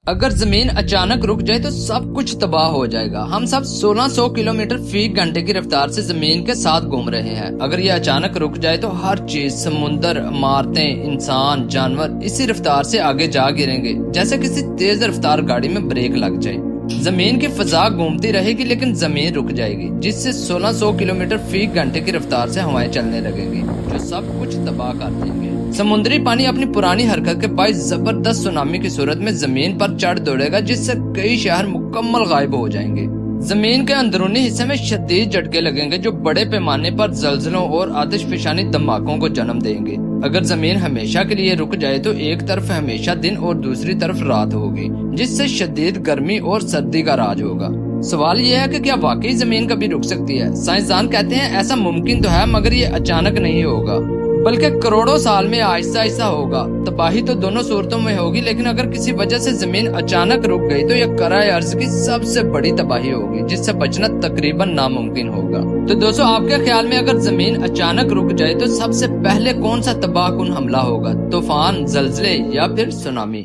اگر زمین اچانک رک جائے تو سب کچھ تباہ ہو جائے گا۔ ہم سب 1600 کلومیٹر فی گھنٹے کی رفتار سے زمین کے ساتھ گھوم رہے ہیں۔ اگر یہ اچانک رک جائے تو ہر چیز، سمندر، عمارتیں، انسان، جانور اسی رفتار سے آگے جا گریں گے جیسے کسی تیز رفتار گاڑی میں بریک لگ جائے۔ زمین کی فضا گھومتی رہے گی لیکن زمین رک جائے گی، جس سے 1600 کلومیٹر فی گھنٹے کی رفتار سے ہوائیں چلنے لگیں گی جو سب کچھ تباہ کر دیں گے۔ سمندری پانی اپنی پرانی حرکت کے باعث زبردست سونامی کی صورت میں زمین پر چڑھ دوڑے گا، جس سے کئی شہر مکمل غائب ہو جائیں گے۔ زمین کے اندرونی حصے میں شدید جھٹکے لگیں گے جو بڑے پیمانے پر زلزلوں اور آتش فشانی دھماکوں کو جنم دیں گے۔ اگر زمین ہمیشہ کے لیے رک جائے تو ایک طرف ہمیشہ دن اور دوسری طرف رات ہوگی، جس سے شدید گرمی اور سردی کا راج ہوگا۔ سوال یہ ہے کہ کیا واقعی زمین کبھی رک سکتی ہے؟ سائنسدان کہتے ہیں ایسا ممکن تو ہے، مگر یہ اچانک نہیں ہوگا بلکہ کروڑوں سال میں آہستہ آہستہ ہوگا۔ تباہی تو دونوں صورتوں میں ہوگی، لیکن اگر کسی وجہ سے زمین اچانک رک گئی تو یہ کرۂ ارض کی سب سے بڑی تباہی ہوگی، جس سے بچنا تقریباً ناممکن ہوگا۔ تو دوستو، آپ کے خیال میں اگر زمین اچانک رک جائے تو سب سے پہلے کون سا تباہ کن حملہ ہوگا؟ طوفان، زلزلے یا پھر سونامی؟